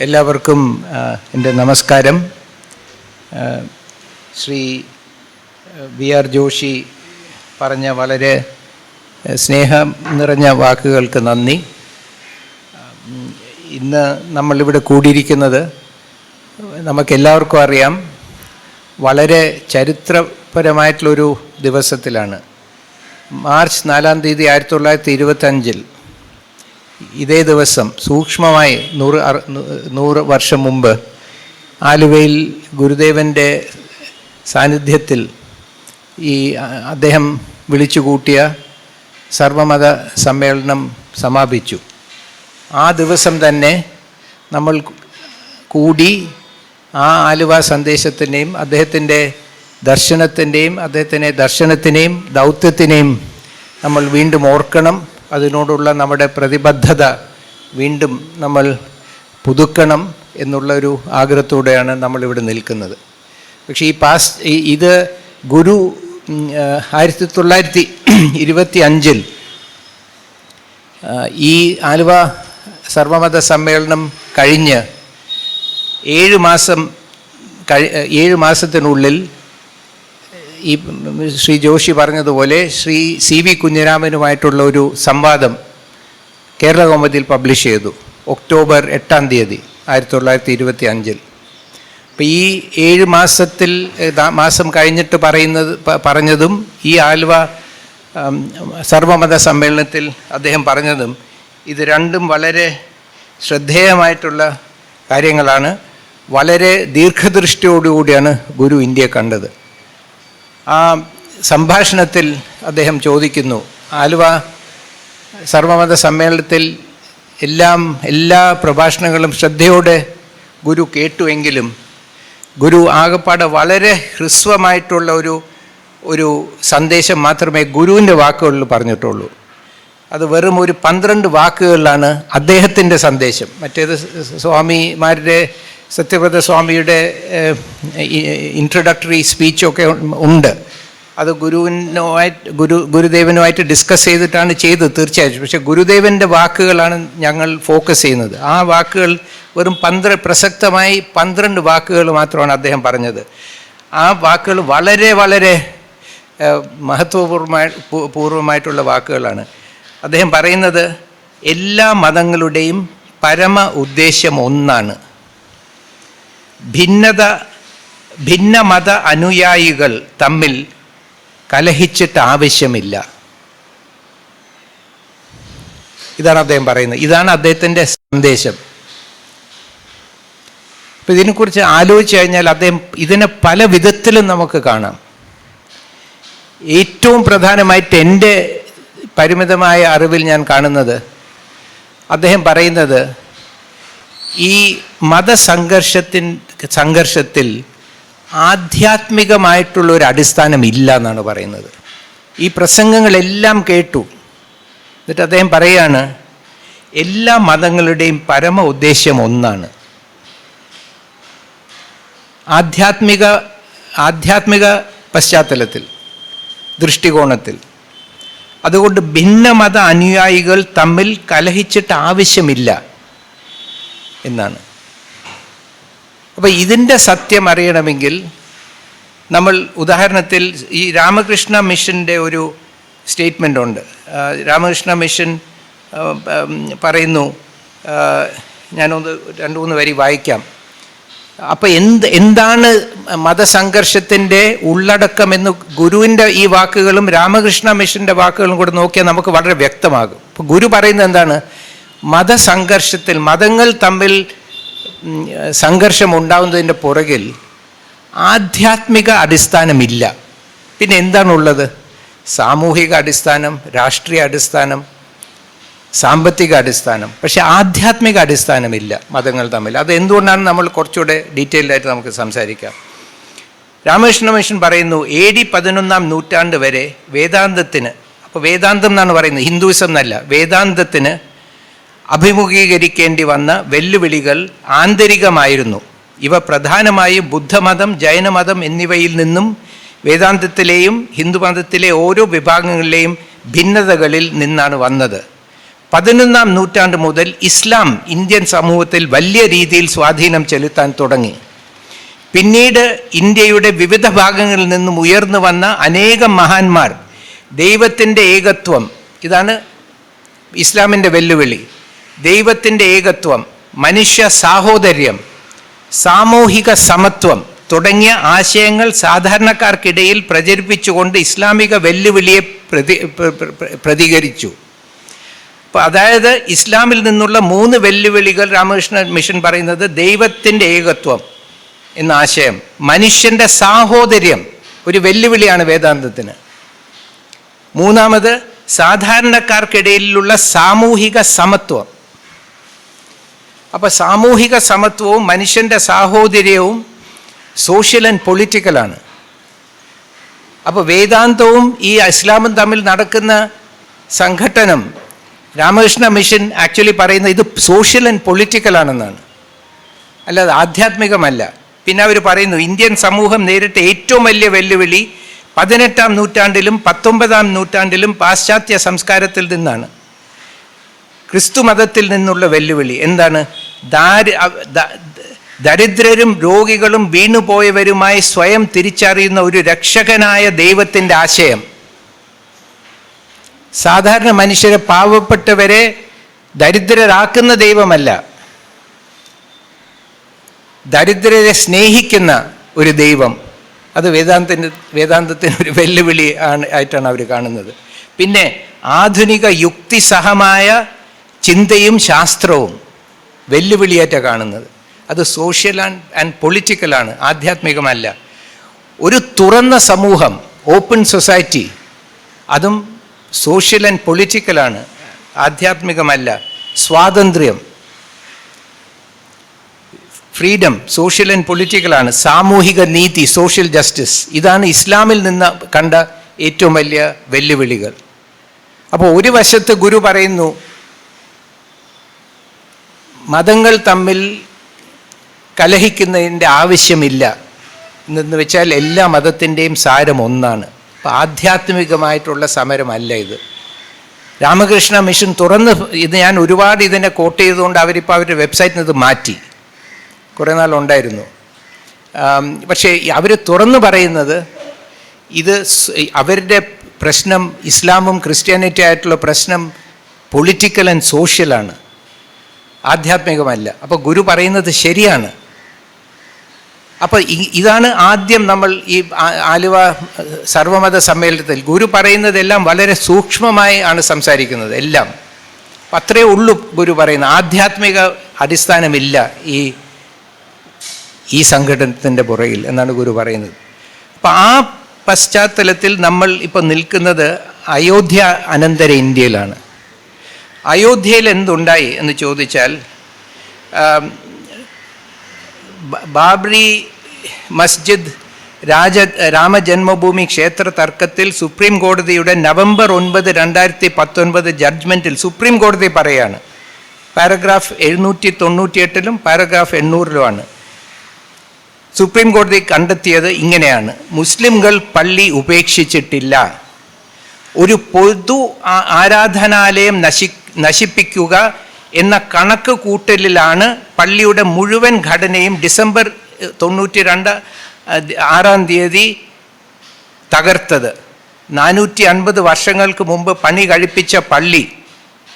എല്ലാവർക്കും എൻ്റെ നമസ്കാരം. ശ്രീ വി.ആർ. ജോഷി പറഞ്ഞ വളരെ സ്നേഹം നിറഞ്ഞ വാക്കുകൾക്ക് നന്ദി. ഇന്ന് നമ്മളിവിടെ കൂടിയിരിക്കുന്നത് നമുക്കെല്ലാവർക്കും അറിയാം, വളരെ ചരിത്രപരമായിട്ടുള്ളൊരു ദിവസത്തിലാണ്. മാർച്ച് 4 തീയതി 1925 ഇതേ ദിവസം സൂക്ഷ്മമായി 100 വർഷം മുമ്പ് ആലുവയിൽ ഗുരുദേവൻ്റെ സാന്നിധ്യത്തിൽ അദ്ദേഹം വിളിച്ചുകൂട്ടിയ സർവമത സമ്മേളനം സമാപിച്ചു. ആ ദിവസം തന്നെ നമ്മൾ കൂടി ആ ആലുവ സന്ദേശത്തിൻ്റെയും അദ്ദേഹത്തിൻ്റെ ദർശനത്തിനെയും ദൗത്യത്തിനെയും നമ്മൾ വീണ്ടും ഓർക്കണം. അതിനോടുള്ള നമ്മുടെ പ്രതിബദ്ധത വീണ്ടും നമ്മൾ പുതുക്കണം എന്നുള്ളൊരു ആഗ്രഹത്തോടെയാണ് നമ്മളിവിടെ നിൽക്കുന്നത്. പക്ഷേ ഇത് ഗുരു 1925 ഈ ആലുവ സർവമത സമ്മേളനം കഴിഞ്ഞ് 7 മാസത്തിനുള്ളിൽ ഈ ശ്രീ ജോഷി പറഞ്ഞതുപോലെ ശ്രീ C.V. കുഞ്ഞിരാമനുമായിട്ടുള്ള ഒരു സംവാദം കേരള കൗമുദിയിൽ പബ്ലിഷ് ചെയ്തു ഒക്ടോബർ 8 തീയതി 1925. അപ്പോൾ ഈ 7 മാസം കഴിഞ്ഞിട്ട് പറഞ്ഞതും ഈ ആലുവ സർവമത സമ്മേളനത്തിൽ അദ്ദേഹം പറഞ്ഞതും ഇത് രണ്ടും വളരെ ശ്രദ്ധേയമായിട്ടുള്ള കാര്യങ്ങളാണ്. വളരെ ദീർഘദൃഷ്ടിയോടുകൂടിയാണ് ഗുരു ഇന്ത്യയെ കണ്ടത്. ആ സംഭാഷണത്തിൽ അദ്ദേഹം ചോദിക്കുന്നു, ആലുവ സർവമത സമ്മേളനത്തിൽ എല്ലാ പ്രഭാഷണങ്ങളും ശ്രദ്ധയോടെ ഗുരു കേട്ടുവെങ്കിലും ഗുരു ആകപ്പാടെ വളരെ ഹ്രസ്വമായിട്ടുള്ള ഒരു സന്ദേശം മാത്രമേ ഗുരുവിൻ്റെ വാക്കുകളിൽ പറഞ്ഞിട്ടുള്ളൂ. അത് വെറും ഒരു 12 വാക്കുകളിലാണ് അദ്ദേഹത്തിൻ്റെ സന്ദേശം. മറ്റേത് സ്വാമിമാരുടെ സത്യവ്രത സ്വാമിയുടെ ഇൻട്രൊഡക്ടറി സ്പീച്ചൊക്കെ ഉണ്ട്. അത് ഗുരുദേവനുമായിട്ട് ഡിസ്കസ് ചെയ്തിട്ടാണ് ചെയ്തത് തീർച്ചയായിട്ടും. പക്ഷേ ഗുരുദേവൻ്റെ വാക്കുകളാണ് ഞങ്ങൾ ഫോക്കസ് ചെയ്യുന്നത്. ആ വാക്കുകൾ വെറും പ്രസക്തമായി 12 വാക്കുകൾ മാത്രമാണ് അദ്ദേഹം പറഞ്ഞത്. ആ വാക്കുകൾ വളരെ വളരെ പൂർവമായിട്ടുള്ള വാക്കുകളാണ്. അദ്ദേഹം പറയുന്നത് എല്ലാ മതങ്ങളുടെയും പരമ ഉദ്ദേശ്യം ഒന്നാണ്. ഭിന്നമത അനുയായികൾ തമ്മിൽ കലഹിച്ചിട്ട് ആവശ്യമില്ല. ഇതാണ് അദ്ദേഹം പറയുന്നത്. ഇതാണ് അദ്ദേഹത്തിൻ്റെ സന്ദേശം. അപ്പം ഇതിനെക്കുറിച്ച് ആലോചിച്ച് കഴിഞ്ഞാൽ അദ്ദേഹം ഇതിനെ പല വിധത്തിലും നമുക്ക് കാണാം. ഏറ്റവും പ്രധാനമായിട്ട് എൻ്റെ പരിമിതമായ അറിവിൽ ഞാൻ കാണുന്നത്, അദ്ദേഹം പറയുന്നത് ഈ സംഘർഷത്തിൽ ആധ്യാത്മികമായിട്ടുള്ളൊരു അടിസ്ഥാനം ഇല്ല എന്നാണ് പറയുന്നത്. ഈ പ്രസംഗങ്ങളെല്ലാം കേട്ടു. എന്നിട്ട് അദ്ദേഹം പറയുകയാണ്, എല്ലാ മതങ്ങളുടെയും പരമ ഉദ്ദേശ്യം ഒന്നാണ്. ആധ്യാത്മിക പശ്ചാത്തലത്തിൽ, ദൃഷ്ടികോണത്തിൽ. അതുകൊണ്ട് ഭിന്നമത അനുയായികൾ തമ്മിൽ കലഹിച്ചിട്ട് ആവശ്യമില്ല എന്നാണ്. അപ്പോൾ ഇതിൻ്റെ സത്യം അറിയണമെങ്കിൽ നമ്മൾ ഉദാഹരണത്തിൽ ഈ രാമകൃഷ്ണ മിഷൻ്റെ ഒരു സ്റ്റേറ്റ്മെൻ്റ് ഉണ്ട്. രാമകൃഷ്ണ മിഷൻ പറയുന്നു, ഞാനൊന്ന് 2-3 വരി വായിക്കാം. അപ്പോൾ എന്താണ് മതസംഘർഷത്തിൻ്റെ ഉള്ളടക്കമെന്ന് ഗുരുവിൻ്റെ ഈ വാക്കുകളും രാമകൃഷ്ണ മിഷൻ്റെ വാക്കുകളും കൂടെ നോക്കിയാൽ നമുക്ക് വളരെ വ്യക്തമാകും. അപ്പോൾ ഗുരു പറയുന്നത് എന്താണ്? മതസംഘർഷത്തിൽ, മതങ്ങൾ തമ്മിൽ സംഘർഷം ഉണ്ടാകുന്നതിൻ്റെ പുറകിൽ ആധ്യാത്മിക അടിസ്ഥാനമില്ല. പിന്നെ എന്താണുള്ളത്? സാമൂഹിക അടിസ്ഥാനം, രാഷ്ട്രീയ അടിസ്ഥാനം, സാമ്പത്തിക അടിസ്ഥാനം. പക്ഷെ ആധ്യാത്മിക അടിസ്ഥാനമില്ല മതങ്ങൾ തമ്മിൽ. അത് എന്തുകൊണ്ടാണ് നമ്മൾ കുറച്ചുകൂടെ ഡീറ്റെയിൽഡായിട്ട് നമുക്ക് സംസാരിക്കാം. രാമകൃഷ്ണ മിഷൻ പറയുന്നു, AD 11-ാം നൂറ്റാണ്ട് വരെ വേദാന്തത്തിന്, അപ്പോൾ വേദാന്തം എന്നാണ് പറയുന്നത്, ഹിന്ദുയിസം എന്നല്ല, വേദാന്തത്തിന് അഭിമുഖീകരിക്കേണ്ടി വന്ന വെല്ലുവിളികൾ ആന്തരികമായിരുന്നു. ഇവ പ്രധാനമായും ബുദ്ധമതം, ജൈനമതം എന്നിവയിൽ നിന്നും വേദാന്തത്തിലെയും ഹിന്ദുമതത്തിലെ ഓരോ വിഭാഗങ്ങളിലെയും ഭിന്നതകളിൽ നിന്നാണ് വന്നത്. 11-ാം നൂറ്റാണ്ട് മുതൽ ഇസ്ലാം ഇന്ത്യൻ സമൂഹത്തിൽ വലിയ രീതിയിൽ സ്വാധീനം ചെലുത്താൻ തുടങ്ങി. പിന്നീട് ഇന്ത്യയുടെ വിവിധ ഭാഗങ്ങളിൽ നിന്നും ഉയർന്നു വന്ന അനേകം മഹാന്മാർ ദൈവത്തിൻ്റെ ഏകത്വം, ഇതാണ് ഇസ്ലാമിൻ്റെ വെല്ലുവിളി, ദൈവത്തിൻ്റെ ഏകത്വം, മനുഷ്യ സാഹോദര്യം, സാമൂഹിക സമത്വം തുടങ്ങിയ ആശയങ്ങൾ സാധാരണക്കാർക്കിടയിൽ പ്രചരിപ്പിച്ചുകൊണ്ട് ഇസ്ലാമിക വെല്ലുവിളിയെ പ്രതികരിച്ചു. അപ്പോൾ അതായത് ഇസ്ലാമിൽ നിന്നുള്ള 3 വെല്ലുവിളികൾ രാമകൃഷ്ണ മിഷൻ പറയുന്നത്: ദൈവത്തിൻ്റെ ഏകത്വം എന്ന ആശയം, മനുഷ്യൻ്റെ സാഹോദര്യം ഒരു വെല്ലുവിളിയാണ് വേദാന്തത്തിന്. 3-ാമത് സാധാരണക്കാർക്കിടയിലുള്ള സാമൂഹിക സമത്വം. അപ്പോൾ സാമൂഹിക സമത്വവും മനുഷ്യൻ്റെ സാഹോദര്യവും സോഷ്യൽ ആൻഡ് പൊളിറ്റിക്കലാണ്. അപ്പോൾ വേദാന്തവും ഈ ഇസ്ലാമും തമ്മിൽ നടക്കുന്ന സംഘട്ടനം രാമകൃഷ്ണ മിഷൻ ആക്ച്വലി പറയുന്നത് ഇത് സോഷ്യൽ ആൻഡ് പൊളിറ്റിക്കലാണെന്നാണ്, അല്ലാതെ ആധ്യാത്മികമല്ല. പിന്നെ അവർ പറയുന്നു ഇന്ത്യൻ സമൂഹം നേരിട്ട ഏറ്റവും വലിയ വെല്ലുവിളി 18-ാം നൂറ്റാണ്ടിലും 19-ാം നൂറ്റാണ്ടിലും പാശ്ചാത്യ സംസ്കാരത്തിൽ നിന്നാണ്, ക്രിസ്തു മതത്തിൽ നിന്നുള്ള വെല്ലുവിളി. എന്താണ്? ദരിദ്രരും രോഗികളും വീണുപോയവരുമായി സ്വയം തിരിച്ചറിയുന്ന ഒരു രക്ഷകനായ ദൈവത്തിൻ്റെ ആശയം. സാധാരണ മനുഷ്യരെ, പാവപ്പെട്ടവരെ ദരിദ്രരാക്കുന്ന ദൈവമല്ല, ദരിദ്രരെ സ്നേഹിക്കുന്ന ഒരു ദൈവം. അത് വേദാന്തത്തിന് ഒരു വെല്ലുവിളി ആയിട്ടാണ് അവർ കാണുന്നത്. പിന്നെ ആധുനിക യുക്തിസഹമായ ചിന്തയും ശാസ്ത്രവും വെല്ലുവിളിയായിട്ടാണ് കാണുന്നത്. അത് സോഷ്യൽ ആൻഡ് പൊളിറ്റിക്കലാണ്, ആധ്യാത്മികമല്ല. ഒരു തുറന്ന സമൂഹം, ഓപ്പൺ സൊസൈറ്റി, അതും സോഷ്യൽ ആൻഡ് പൊളിറ്റിക്കലാണ്, ആധ്യാത്മികമല്ല. സ്വാതന്ത്ര്യം, ഫ്രീഡം, സോഷ്യൽ ആൻഡ് പൊളിറ്റിക്കലാണ്. സാമൂഹിക നീതി, സോഷ്യൽ ജസ്റ്റിസ്, ഇതാണ് ഇസ്ലാമിൽ നിന്ന് കണ്ട ഏറ്റവും വലിയ വെല്ലുവിളികൾ. അപ്പോൾ ഒരു വശത്ത് ഗുരു പറയുന്നു മതങ്ങൾ തമ്മിൽ കലഹിക്കുന്നതിൻ്റെ ആവശ്യമില്ല എന്ന് വെച്ചാൽ എല്ലാ മതത്തിൻ്റെയും സാരം ഒന്നാണ്. അപ്പോൾ ആധ്യാത്മികമായിട്ടുള്ള സമരമല്ല ഇത്. രാമകൃഷ്ണ മിഷൻ തുറന്ന്, ഇത് ഞാൻ ഒരുപാട് ഇതിനെ കോട്ട് ചെയ്തുകൊണ്ട് അവരിപ്പോൾ അവരുടെ വെബ്സൈറ്റിൽ നിന്ന് ഇത് മാറ്റി, കുറേ നാളുണ്ടായിരുന്നു. പക്ഷേ അവർ തുറന്നു പറയുന്നത് ഇത് അവരുടെ പ്രശ്നം, ഇസ്ലാമും ക്രിസ്ത്യാനിറ്റി ആയിട്ടുള്ള പ്രശ്നം പൊളിറ്റിക്കൽ ആൻഡ് സോഷ്യലാണ്, ആധ്യാത്മികമല്ല. അപ്പോൾ ഗുരു പറയുന്നത് ശരിയാണ്. അപ്പോൾ ഇതാണ് ആദ്യം നമ്മൾ ഈ ആലുവ സർവമത സമ്മേളനത്തിൽ ഗുരു പറയുന്നതെല്ലാം വളരെ സൂക്ഷ്മമായി ആണ് സംസാരിക്കുന്നത് എല്ലാം. അത്രേ ഉള്ളൂ ഗുരു പറയുന്നത്. ആധ്യാത്മിക അടിസ്ഥാനമില്ല ഈ സംഘടനത്തിൻ്റെ പുറകിൽ എന്നാണ് ഗുരു പറയുന്നത്. അപ്പം ആ പശ്ചാത്തലത്തിൽ നമ്മൾ ഇപ്പോൾ നിൽക്കുന്നത് അയോധ്യ അനന്തര ഇന്ത്യയിലാണ്. അയോധ്യയിൽ എന്തുണ്ടായി എന്ന് ചോദിച്ചാൽ, ബാബ്രി മസ്ജിദ് രാമജന്മഭൂമി ക്ഷേത്ര തർക്കത്തിൽ സുപ്രീം കോടതിയുടെ നവംബർ 9, 2019 ജഡ്ജ്മെൻറ്റിൽ സുപ്രീം കോടതി പറയാണ്, പാരഗ്രാഫ് 798 പാരഗ്രാഫ് 800 സുപ്രീം കോടതി കണ്ടെത്തിയത് ഇങ്ങനെയാണ്: മുസ്ലിംകൾ പള്ളി ഉപേക്ഷിച്ചിട്ടില്ല. ഒരു പൊതു ആരാധനാലയം നശിപ്പിക്കുക എന്ന കണക്ക് കൂട്ടലിലാണ് പള്ളിയുടെ മുഴുവൻ ഘടനയും ഡിസംബർ 92 6-ാം തീയതി തകർത്തത്. 450 വർഷങ്ങൾക്ക് മുമ്പ് പണി കഴിപ്പിച്ച പള്ളി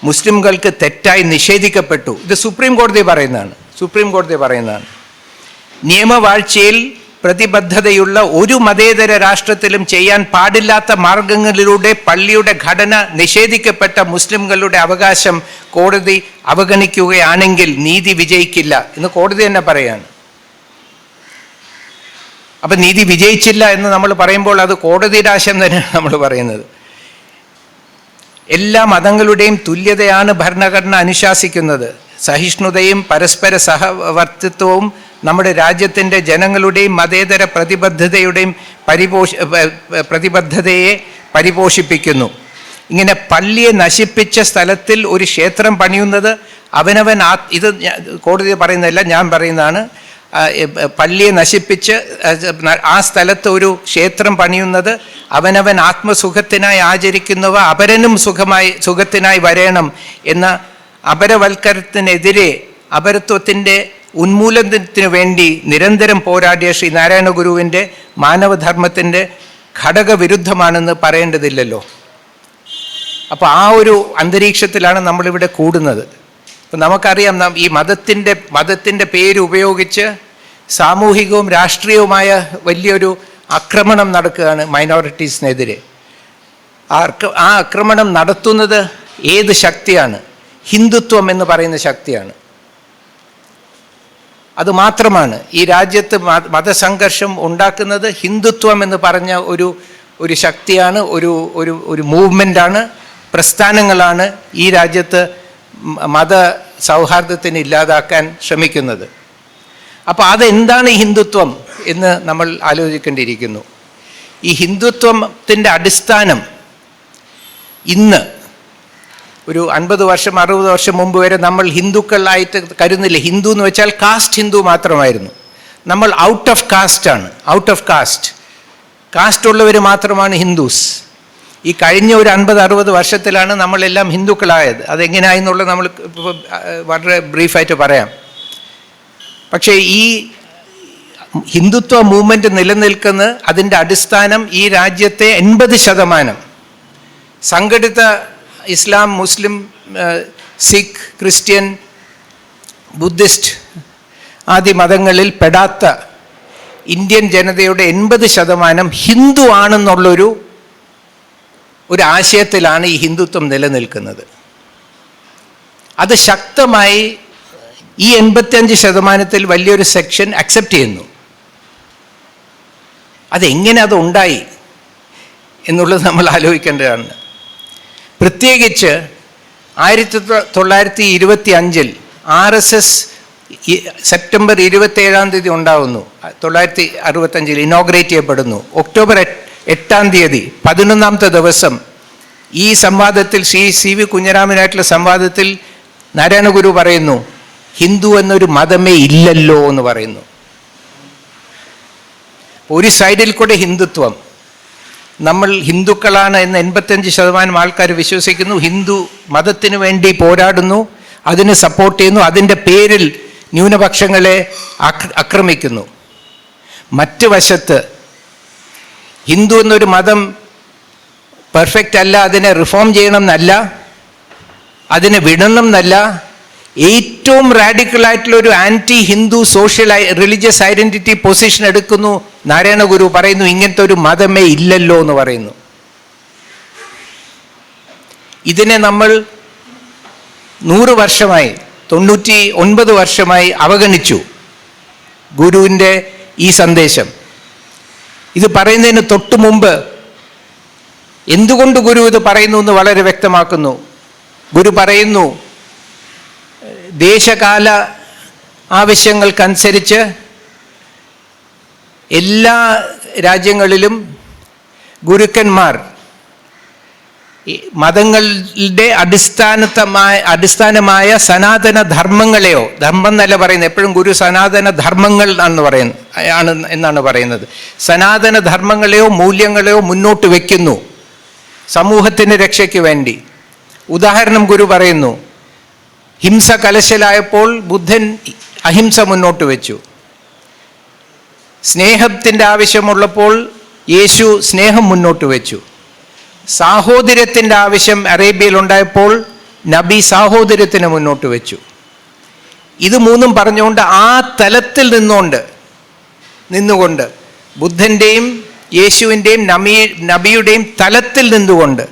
മുസ്ലിംകൾക്ക് തെറ്റായി നിഷേധിക്കപ്പെട്ടു. ഇത് സുപ്രീം കോടതി പറയുന്നതാണ്. നിയമവാഴ്ചയിൽ പ്രതിബദ്ധതയുള്ള ഒരു മതേതര രാഷ്ട്രത്തിലും ചെയ്യാൻ പാടില്ലാത്ത മാർഗങ്ങളിലൂടെ പള്ളിയുടെ ഘടന നിഷേധിക്കപ്പെട്ട മുസ്ലിംകളുടെ അവകാശം കോടതി അവഗണിക്കുകയാണെങ്കിൽ നീതി വിജയിക്കില്ല എന്ന് കോടതി തന്നെ പറയാണ്. അപ്പം നീതി വിജയിച്ചില്ല എന്ന് നമ്മൾ പറയുമ്പോൾ അത് കോടതിയുടെ ആശയം തന്നെയാണ് നമ്മൾ പറയുന്നത്. എല്ലാ മതങ്ങളുടെയും തുല്യതയാണ് ഭരണഘടന അനുശാസിക്കുന്നത്. സഹിഷ്ണുതയും പരസ്പര സഹവർത്തിത്വവും നമ്മുടെ രാജ്യത്തിൻ്റെ ജനങ്ങളുടെയും മതേതര പ്രതിബദ്ധതയെ പരിപോഷിപ്പിക്കുന്നു. ഇങ്ങനെ പള്ളിയെ നശിപ്പിച്ച സ്ഥലത്തിൽ ഒരു ക്ഷേത്രം പണിയുന്നത് ഇത് കോടതി പറയുന്നതല്ല, ഞാൻ പറയുന്നതാണ്. പള്ളിയെ നശിപ്പിച്ച് ആ സ്ഥലത്ത് ഒരു ക്ഷേത്രം പണിയുന്നത് അവനവൻ ആത്മസുഖത്തിനായി ആചരിക്കുന്നവ അപരനും സുഖത്തിനായി വരേണം എന്ന അപരവൽക്കരണത്തിനെതിരെ അപരത്വത്തിൻ്റെ ഉന്മൂലനത്തിന് വേണ്ടി നിരന്തരം പോരാടിയ ശ്രീ നാരായണ ഗുരുവിൻ്റെ മാനവധർമ്മത്തിൻ്റെ ഘടകവിരുദ്ധമാണെന്ന് പറയേണ്ടതില്ലല്ലോ. അപ്പോൾ ആ ഒരു അന്തരീക്ഷത്തിലാണ് നമ്മളിവിടെ കൂടുന്നത്. അപ്പം നമുക്കറിയാം, ഈ മതത്തിൻ്റെ പേര് ഉപയോഗിച്ച് സാമൂഹികവും രാഷ്ട്രീയവുമായ വലിയൊരു ആക്രമണം നടക്കുകയാണ് മൈനോറിറ്റീസിനെതിരെ. ആ ആക്രമണം നടത്തുന്നത് ഏത് ശക്തിയാണ്? ഹിന്ദുത്വം എന്ന് പറയുന്ന ശക്തിയാണ്. അതുമാത്രമാണ് ഈ രാജ്യത്ത് മതസംഘർഷം ഉണ്ടാക്കുന്നത്. ഹിന്ദുത്വം എന്ന് പറഞ്ഞ ഒരു ശക്തിയാണ്, ഒരു മൂവ്മെൻ്റാണ്, പ്രസ്ഥാനങ്ങളാണ് ഈ രാജ്യത്ത് മത സൗഹാർദ്ദത്തിന് ഇല്ലാതാക്കാൻ ശ്രമിക്കുന്നത്. അപ്പോൾ അതെന്താണ് ഈ ഹിന്ദുത്വം എന്ന് നമ്മൾ ആലോചിക്കേണ്ടിയിരിക്കുന്നു. ഈ ഹിന്ദുത്വത്തിൻ്റെ അടിസ്ഥാനം ഇന്ന് ഒരു 50 വർഷം 60 വർഷം മുമ്പ് വരെ നമ്മൾ ഹിന്ദുക്കളായിട്ട് കരുതുന്നില്ല. ഹിന്ദു എന്ന് വെച്ചാൽ കാസ്റ്റ് ഹിന്ദു മാത്രമായിരുന്നു. നമ്മൾ ഔട്ട് ഓഫ് കാസ്റ്റാണ്, ഔട്ട് ഓഫ് കാസ്റ്റ് ഉള്ളവർ മാത്രമാണ് ഹിന്ദുസ്. ഈ കഴിഞ്ഞ ഒരു 50-60 വർഷത്തിലാണ് നമ്മളെല്ലാം ഹിന്ദുക്കളായത്. അതെങ്ങനെയായെന്നുള്ളത് നമ്മൾ വളരെ ബ്രീഫായിട്ട് പറയാം. പക്ഷേ ഈ ഹിന്ദുത്വ മൂവ്മെൻറ്റ് നിലനിൽക്കുന്ന അതിൻ്റെ അടിസ്ഥാനം ഈ രാജ്യത്തെ 80% സംഘടിത ഇസ്ലാം, മുസ്ലിം, സിഖ്, ക്രിസ്ത്യൻ, ബുദ്ധിസ്റ്റ് ആദി മതങ്ങളിൽ പെടാത്ത ഇന്ത്യൻ ജനതയുടെ 80% ഹിന്ദു ആണെന്നുള്ളൊരു ആശയത്തിലാണ് ഈ ഹിന്ദുത്വം നിലനിൽക്കുന്നത്. അത് ശക്തമായി ഈ 85% വലിയൊരു സെക്ഷൻ അക്സെപ്റ്റ് ചെയ്യുന്നു. അതെങ്ങനെ അതുണ്ടായി എന്നുള്ളത് നമ്മൾ ആലോചിക്കേണ്ടതാണ്. പ്രത്യേകിച്ച് 1925 RSS സെപ്റ്റംബർ 27 ഉണ്ടാകുന്നു. 1965 ഇനോഗ്രേറ്റ് ചെയ്യപ്പെടുന്നു. ഒക്ടോബർ 8 11ാമത്തെ ദിവസം ഈ സംവാദത്തിൽ ശ്രീ CV കുഞ്ഞിരാമനായിട്ടുള്ള സംവാദത്തിൽ നാരായണ ഗുരു പറയുന്നു, ഹിന്ദു എന്നൊരു മതമേ ഇല്ലല്ലോ എന്ന് പറയുന്നു. ഒരു സൈഡിൽ കൂടെ ഹിന്ദുത്വം, നമ്മൾ ഹിന്ദുക്കളാണ് എന്ന് 85% ആൾക്കാർ വിശ്വസിക്കുന്നു, ഹിന്ദു മതത്തിന് വേണ്ടി പോരാടുന്നു, അതിന് സപ്പോർട്ട് ചെയ്യുന്നു, അതിൻ്റെ പേരിൽ ന്യൂനപക്ഷങ്ങളെ ആക്രമിക്കുന്നു. മറ്റ് വശത്ത് ഹിന്ദു എന്നൊരു മതം പെർഫെക്റ്റ് അല്ല, അതിനെ റിഫോം ചെയ്യണം എന്നല്ല, അതിനെ വിടണം എന്നല്ല, ഏറ്റവും റാഡിക്കലായിട്ടുള്ള ഒരു anti Hindu social religious identity position എടുക്കുന്നു നാരായണ ഗുരു. പറയുന്നു ഇങ്ങനത്തെ ഒരു മതമേ ഇല്ലല്ലോ എന്ന് പറയുന്നു. ഇതിനെ നമ്മൾ 100 വർഷമായി 99 വർഷമായി അവഗണിച്ചു ഗുരുവിൻ്റെ ഈ സന്ദേശം. ഇത് പറയുന്നതിന് തൊട്ട് മുമ്പ് എന്തുകൊണ്ട് ഗുരു ഇത് പറയുന്നു എന്ന് വളരെ വ്യക്തമാക്കുന്നു. ഗുരു പറയുന്നു, ദേശകാല ആവശ്യങ്ങൾക്കനുസരിച്ച് എല്ലാ രാജ്യങ്ങളിലും ഗുരുക്കന്മാർ മതങ്ങളുടെ അടിസ്ഥാനമായ സനാതന ധർമ്മങ്ങളെയോ, ധർമ്മം എന്നല്ല പറയുന്നത്, എപ്പോഴും ഗുരു സനാതന ധർമ്മങ്ങൾ എന്നാണ് പറയുന്നത്, സനാതന ധർമ്മങ്ങളെയോ മൂല്യങ്ങളെയോ മുന്നോട്ട് വയ്ക്കുന്നു സമൂഹത്തിൻ്റെ രക്ഷയ്ക്ക് വേണ്ടി. ഉദാഹരണം ഗുരു പറയുന്നു, ഹിംസ കലശലായപ്പോൾ ബുദ്ധൻ അഹിംസ മുന്നോട്ട് വെച്ചു. സ്നേഹത്തിൻ്റെ ആവശ്യമുള്ളപ്പോൾ യേശു സ്നേഹം മുന്നോട്ട് വെച്ചു. സാഹോദര്യത്തിൻ്റെ ആവശ്യം അറേബ്യയിൽ ഉണ്ടായപ്പോൾ നബി സാഹോദര്യത്തിന് മുന്നോട്ട് വെച്ചു. ഇത് മൂന്നും പറഞ്ഞുകൊണ്ട് ആ തലത്തിൽ നിന്നുകൊണ്ട് ബുദ്ധൻ്റെയും യേശുവിൻ്റെയും നബിയുടെയും തലത്തിൽ നിന്നുകൊണ്ട്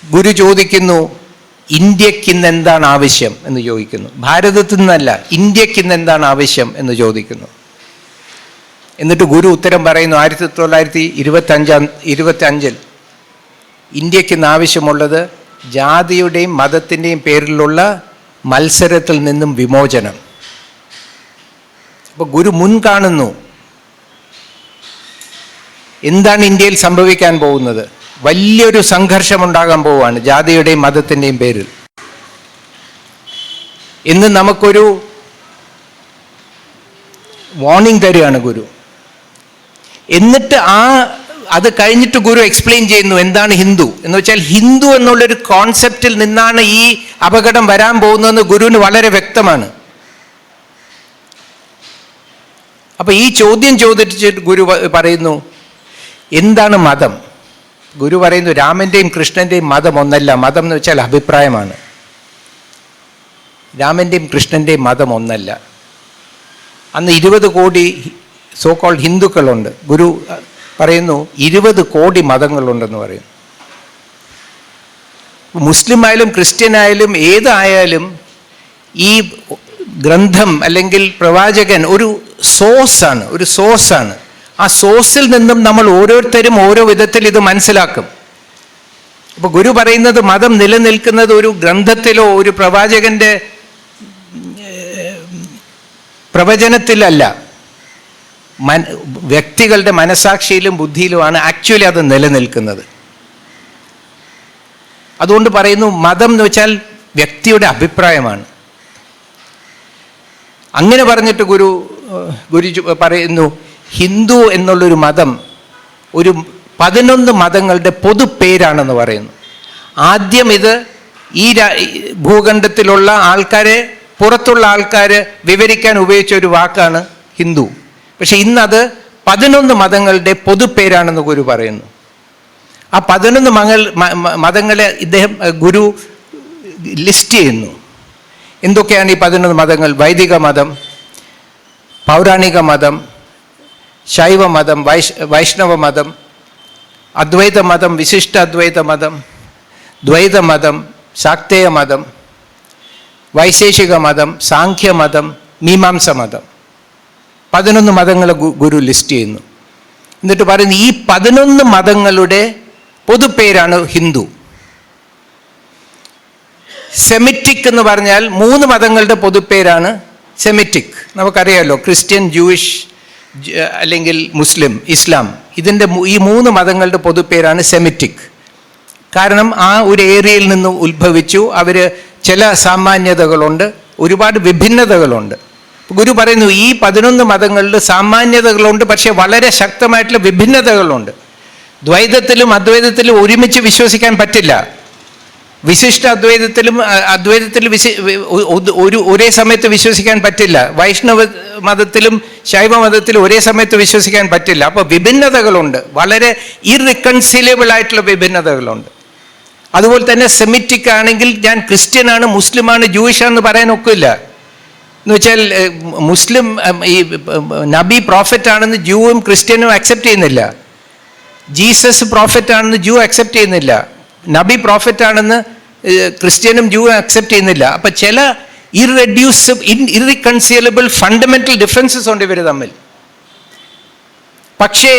ഗുരു ചോദിക്കുന്നു, ഇന്ത്യക്ക് ഇന്ന് എന്താണ് ആവശ്യം എന്ന് ചോദിക്കുന്നു. ഭാരതത്തിൽ നിന്നല്ല, ഇന്ത്യക്ക് ഇന്ന് എന്താണ് ആവശ്യം എന്ന് ചോദിക്കുന്നു. എന്നിട്ട് ഗുരു ഉത്തരം പറയുന്നു, 1925 ഇന്ത്യക്ക് ഇന്ന് ആവശ്യമുള്ളത് ജാതിയുടെയും മതത്തിൻ്റെയും പേരിലുള്ള മത്സരത്തിൽ നിന്നും വിമോചനം. അപ്പോൾ ഗുരു മുൻകാണുന്നു എന്താണ് ഇന്ത്യയിൽ സംഭവിക്കാൻ പോകുന്നത്. വലിയൊരു സംഘർഷമുണ്ടാകാൻ പോവുകയാണ് ജാതിയുടെയും മതത്തിൻ്റെയും പേരിൽ. ഇന്ന് നമുക്കൊരു വാർണിംഗ് തരികയാണ് ഗുരു. എന്നിട്ട് അത് കഴിഞ്ഞിട്ട് ഗുരു എക്സ്പ്ലെയിൻ ചെയ്യുന്നു എന്താണ് ഹിന്ദു എന്ന് വെച്ചാൽ, ഹിന്ദു എന്നുള്ളൊരു കോൺസെപ്റ്റിൽ നിന്നാണ് ഈ അപകടം വരാൻ പോകുന്നതെന്ന് ഗുരുവിന് വളരെ വ്യക്തമാണ്. അപ്പൊ ഈ ചോദ്യം ചോദിച്ചിട്ട് ഗുരു പറയുന്നു എന്താണ് മതം? ഗുരു പറയുന്നു രാമന്റെയും കൃഷ്ണന്റെയും മതം ഒന്നല്ല. മതം എന്ന് വെച്ചാൽ അഭിപ്രായമാണ്. രാമന്റെയും കൃഷ്ണന്റെയും മതം ഒന്നല്ല. അന്ന് 20 കോടി സോ കോൾഡ് ഹിന്ദുക്കളുണ്ട്. ഗുരു പറയുന്നു 20 കോടി മതങ്ങളുണ്ടെന്ന് പറയുന്നു. മുസ്ലിം ആയാലും ക്രിസ്ത്യൻ ആയാലും ഏതായാലും ഈ ഗ്രന്ഥം അല്ലെങ്കിൽ പ്രവാചകൻ ഒരു സോഴ്സാണ്. ആ സോഴ്സിൽ നിന്നും നമ്മൾ ഓരോരുത്തരും ഓരോ വിധത്തിൽ ഇത് മനസ്സിലാക്കും. അപ്പോൾ ഗുരു പറയുന്നത് മതം നിലനിൽക്കുന്നത് ഒരു ഗ്രന്ഥത്തിലോ ഒരു പ്രവാചകന്റെ പ്രവചനത്തിലല്ല, വ്യക്തികളുടെ മനസാക്ഷിയിലും ബുദ്ധിയിലുമാണ് ആക്ച്വലി അത് നിലനിൽക്കുന്നത്. അതുകൊണ്ട് പറയുന്നു മതം എന്ന് വെച്ചാൽ വ്യക്തിയുടെ അഭിപ്രായമാണ്. അങ്ങനെ പറഞ്ഞിട്ട് ഗുരു പറയുന്നു ഹിന്ദു എന്നുള്ളൊരു മതം ഒരു 11 മതങ്ങളുടെ പൊതുപേരാണെന്ന് പറയുന്നു. ആദ്യം ഇത് ഈ ഭൂഖണ്ഡത്തിലുള്ള ആൾക്കാരെ, പുറത്തുള്ള ആൾക്കാരെ വിവരിക്കാൻ ഉപയോഗിച്ച ഒരു വാക്കാണ് ഹിന്ദു. പക്ഷെ ഇന്നത് 11 മതങ്ങളുടെ പൊതുപേരാണെന്ന് ഗുരു പറയുന്നു. ആ 11 മതങ്ങളെ ഗുരു ലിസ്റ്റ് ചെയ്യുന്നു. എന്തൊക്കെയാണ് ഈ 11 മതങ്ങൾ? വൈദിക മതം, പൗരാണിക മതം, ശൈവ മതം, വൈഷ്ണവ മതം, അദ്വൈത മതം, വിശിഷ്ട അദ്വൈത മതം, ദ്വൈത മതം, ശാക്തേയ മതം, വൈശേഷിക മതം, സാഖ്യമതം, മീമാംസ മതം. 11 മതങ്ങൾ ഗുരു ലിസ്റ്റ് ചെയ്യുന്നു. എന്നിട്ട് പറയുന്നു ഈ 11 മതങ്ങളുടെ പൊതുപേരാണ് ഹിന്ദു. സെമിറ്റിക് എന്ന് പറഞ്ഞാൽ 3 മതങ്ങളുടെ പൊതുപേരാണ് സെമിറ്റിക്. നമുക്കറിയാമല്ലോ, ക്രിസ്ത്യൻ, ജൂയിഷ് അല്ലെങ്കിൽ മുസ്ലിം, ഇസ്ലാം, ഇതിൻ്റെ ഈ 3 മതങ്ങളുടെ പൊതുപേരാണ് സെമിറ്റിക്. കാരണം ആ ഒരു ഏരിയയിൽ നിന്ന് ഉത്ഭവിച്ചു. അവർ ചില സാമാന്യതകളുണ്ട്, ഒരുപാട് വിഭിന്നതകളുണ്ട്. ഗുരു പറയുന്നു ഈ 11 മതങ്ങളിൽ സാമാന്യതകളുണ്ട്, പക്ഷെ വളരെ ശക്തമായിട്ടുള്ള വിഭിന്നതകളുണ്ട്. ദ്വൈതത്തിലും അദ്വൈതത്തിലും ഒരുമിച്ച് വിശ്വസിക്കാൻ പറ്റില്ല. വിശിഷ്ട അദ്വൈതത്തിലും ഒരേ സമയത്ത് വിശ്വസിക്കാൻ പറ്റില്ല. വൈഷ്ണവ മതത്തിലും ശൈവ മതത്തിലും ഒരേ സമയത്ത് വിശ്വസിക്കാൻ പറ്റില്ല. അപ്പോൾ വിഭിന്നതകളുണ്ട്, വളരെ ഇർറിക്കൺസിലബിൾ ആയിട്ടുള്ള വിഭിന്നതകളുണ്ട്. അതുപോലെ തന്നെ സെമിറ്റിക് ആണെങ്കിൽ ഞാൻ ക്രിസ്ത്യനാണ്, മുസ്ലിമാണ്, ജൂയിഷാണെന്ന് പറയാൻ ഒക്കില്ല. എന്ന് വെച്ചാൽ മുസ്ലിം ഈ നബി പ്രോഫറ്റ് ആണെന്ന് ജൂവും ക്രിസ്ത്യനും അക്സെപ്റ്റ് ചെയ്യുന്നില്ല. ജീസസ് പ്രോഫറ്റ് ആണെന്ന് ജൂ അക്സെപ്റ്റ് ചെയ്യുന്നില്ല. നബി പ്രോഫറ്റ് ആണെന്ന് ക്രിസ്ത്യനും ജൂവും അക്സെപ്റ്റ് ചെയ്യുന്നില്ല. അപ്പം ചില ഇർറിക്കൺസിലബിൾ ഫണ്ടമെന്റൽ ഡിഫറൻസസ് ഉണ്ട് ഇവർ തമ്മിൽ. പക്ഷേ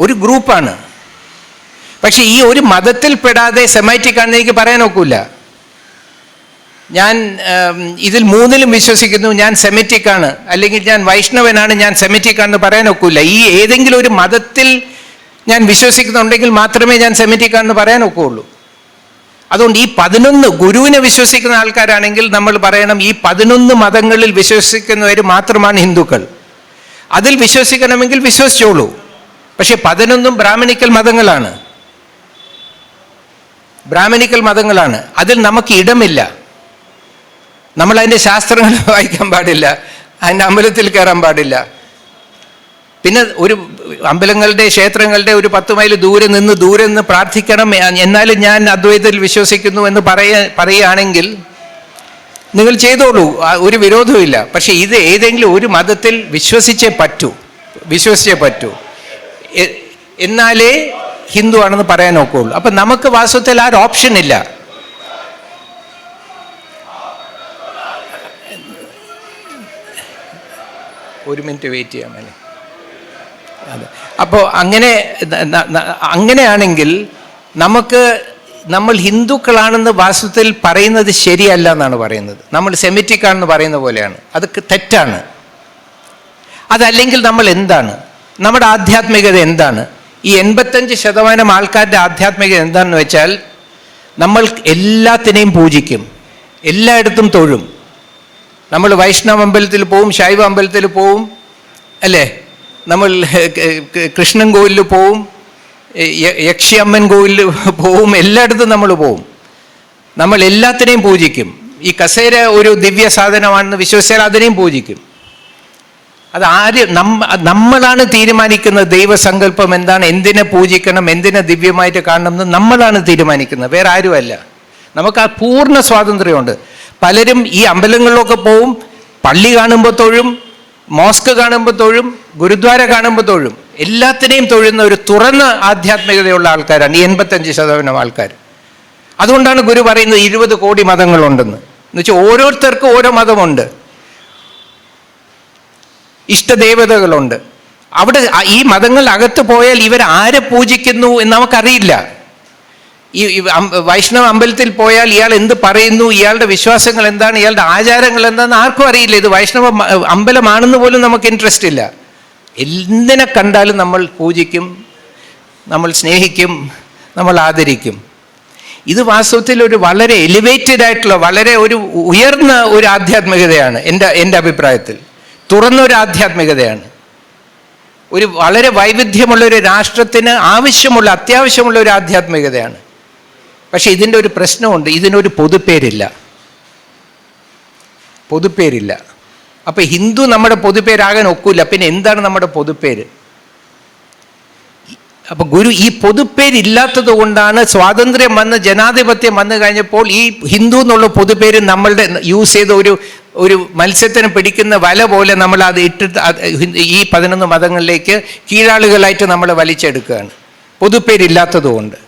ഒരു ഗ്രൂപ്പാണ്. പക്ഷെ ഈ ഒരു മതത്തിൽ പെടാതെ സെമൈറ്റിക് ആണെന്ന് എനിക്ക് പറയാൻ ഒക്കില്ല. ഞാൻ ഇതിൽ 3ലും വിശ്വസിക്കുന്നു, ഞാൻ സെമിറ്റിക് ആണ്, അല്ലെങ്കിൽ ഞാൻ വൈഷ്ണവനാണ്, ഞാൻ സെമിറ്റിക് ആണെന്ന് പറയാൻ ഒക്കില്ല. ഈ ഏതെങ്കിലും ഒരു മതത്തിൽ ഞാൻ വിശ്വസിക്കുന്നുണ്ടെങ്കിൽ മാത്രമേ ഞാൻ സെമിറ്റിക് ആണെന്ന് പറയാൻ ഒക്കുള്ളൂ. അതുകൊണ്ട് ഈ 11 ഗുരുവിനെ വിശ്വസിക്കുന്ന ആൾക്കാരാണെങ്കിൽ നമ്മൾ പറയണം ഈ 11 മതങ്ങളിൽ വിശ്വസിക്കുന്നവർ മാത്രമാണ് ഹിന്ദുക്കൾ. അതിൽ വിശ്വസിക്കണമെങ്കിൽ വിശ്വസിച്ചോളൂ. പക്ഷെ 11 ബ്രാഹ്മണിക്കൽ മതങ്ങളാണ്. അതിൽ നമുക്ക് ഇടമില്ല. നമ്മൾ അതിൻ്റെ ശാസ്ത്രങ്ങൾ വായിക്കാൻ പാടില്ല, അതിൻ്റെ അമ്പലത്തിൽ കയറാൻ പാടില്ല. പിന്നെ ഒരു അമ്പലങ്ങളുടെ ക്ഷേത്രങ്ങളുടെ ഒരു 10 മൈൽ ദൂരെ നിന്ന് പ്രാർത്ഥിക്കണം. എന്നാലും ഞാൻ അദ്വൈതത്തിൽ വിശ്വസിക്കുന്നു എന്ന് പറയുകയാണെങ്കിൽ നിങ്ങൾ ചെയ്തോളൂ, ഒരു വിരോധവും ഇല്ല. പക്ഷെ ഇത് ഏതെങ്കിലും ഒരു മതത്തിൽ വിശ്വസിച്ചേ പറ്റൂ. എന്നാലേ ഹിന്ദു ആണെന്ന് പറയാൻ നോക്കുള്ളൂ. അപ്പം നമുക്ക് വാസ്തവത്തിൽ ആ ഒരു ഓപ്ഷൻ ഇല്ല. ഒരു മിനിറ്റ് വെയിറ്റ് ചെയ്യാമല്ലേ? അതെ. അപ്പോൾ അങ്ങനെയാണെങ്കിൽ നമ്മൾ ഹിന്ദുക്കളാണെന്ന് വാസ്തവത്തിൽ പറയുന്നത് ശരിയല്ല എന്നാണ് പറയുന്നത്. നമ്മൾ സെമിറ്റിക് ആണെന്ന് പറയുന്ന പോലെയാണ്. അത് തെറ്റാണ്. അതല്ലെങ്കിൽ നമ്മൾ എന്താണ്? നമ്മുടെ ആധ്യാത്മികത എന്താണ്? ഈ 85% ആൾക്കാരുടെ ആധ്യാത്മികത എന്താണെന്ന് വെച്ചാൽ നമ്മൾ എല്ലാത്തിനെയും പൂജിക്കും, എല്ലായിടത്തും തൊഴും. നമ്മൾ വൈഷ്ണവ അമ്പലത്തിൽ പോവും, ശൈവ അമ്പലത്തിൽ പോവും, അല്ലേ? നമ്മൾ കൃഷ്ണൻ കോവിലിൽ പോവും, യക്ഷിയമ്മൻ കോവിലിൽ പോവും, എല്ലായിടത്തും നമ്മൾ പോവും. നമ്മൾ എല്ലാത്തിനെയും പൂജിക്കും. ഈ കസേര ഒരു ദിവ്യ സാധനമാണെന്ന് വിശ്വസിച്ചാൽ അതിനെയും പൂജിക്കും. അത് നമ്മളാണ് തീരുമാനിക്കുന്നത്. ദൈവസങ്കല്പം എന്താണ്, എന്തിനെ പൂജിക്കണം, എന്തിനെ ദിവ്യമായിട്ട് കാണണം എന്ന് നമ്മളാണ് തീരുമാനിക്കുന്നത്, വേറെ ആരുമല്ല. നമുക്ക് ആ പൂർണ്ണ സ്വാതന്ത്ര്യമുണ്ട്. പലരും ഈ അമ്പലങ്ങളിലൊക്കെ പോവും, പള്ളി കാണുമ്പോൾ തൊഴും, മോസ്ക് കാണുമ്പോൾ തൊഴും, ഗുരുദ്വാര കാണുമ്പോൾ തൊഴും, എല്ലാത്തിനെയും തൊഴുന്ന ഒരു തുറന്ന ആധ്യാത്മികതയുള്ള ആൾക്കാരാണ് ഈ 85% ആൾക്കാർ. അതുകൊണ്ടാണ് ഗുരു പറയുന്നത് 20 കോടി മതങ്ങളുണ്ടെന്ന്. എന്നുവെച്ചാൽ ഓരോരുത്തർക്കും ഓരോ മതമുണ്ട്, ഇഷ്ടദേവതകളുണ്ട്. അവിടെ ഈ മതങ്ങൾ അകത്ത് പോയാൽ ഇവർ ആരെ പൂജിക്കുന്നു എന്ന് നമുക്കറിയില്ല. ഈ വൈഷ്ണവ അമ്പലത്തിൽ പോയാൽ ഇയാൾ എന്ത് പറയുന്നു, ഇയാളുടെ വിശ്വാസങ്ങൾ എന്താണ്, ഇയാളുടെ ആചാരങ്ങൾ എന്താണെന്ന് ആർക്കും അറിയില്ല. ഇത് വൈഷ്ണവ അമ്പലമാണെന്ന് പോലും നമുക്ക് ഇൻട്രസ്റ്റ് ഇല്ല. എന്തിനെ കണ്ടാലും നമ്മൾ പൂജിക്കും, നമ്മൾ സ്നേഹിക്കും, നമ്മൾ ആദരിക്കും. ഇത് വാസ്തവത്തിൽ ഒരു വളരെ എലിവേറ്റഡ് ആയിട്ടുള്ള, വളരെ ഒരു ഉയർന്ന ഒരു ആധ്യാത്മികതയാണ്. എൻ്റെ അഭിപ്രായത്തിൽ തുറന്നൊരു ആധ്യാത്മികതയാണ്. ഒരു വളരെ വൈവിധ്യമുള്ള ഒരു രാഷ്ട്രത്തിന് ആവശ്യമുള്ള, അത്യാവശ്യമുള്ള ഒരു ആധ്യാത്മികതയാണ്. പക്ഷെ ഇതിൻ്റെ ഒരു പ്രശ്നമുണ്ട്, ഇതിനൊരു പൊതുപ്പേരില്ല. അപ്പം ഹിന്ദു നമ്മുടെ പൊതുപ്പേരാകാൻ ഒക്കില്ല. പിന്നെ എന്താണ് നമ്മുടെ പൊതുപ്പേര്? അപ്പം ഗുരു ഈ പൊതുപ്പേരില്ലാത്തത് കൊണ്ടാണ് സ്വാതന്ത്ര്യം വന്ന് ജനാധിപത്യം വന്നു കഴിഞ്ഞപ്പോൾ ഈ ഹിന്ദു എന്നുള്ള പൊതുപ്പേര് നമ്മളുടെ യൂസ് ചെയ്ത ഒരു മത്സ്യത്തിന് പിടിക്കുന്ന വല പോലെ നമ്മൾ അത് ഇട്ടിട്ട് ഈ 11 മതങ്ങളിലേക്ക് കീഴാളുകളായിട്ട് നമ്മൾ വലിച്ചെടുക്കുകയാണ്, പൊതുപ്പേരില്ലാത്തത് കൊണ്ട്.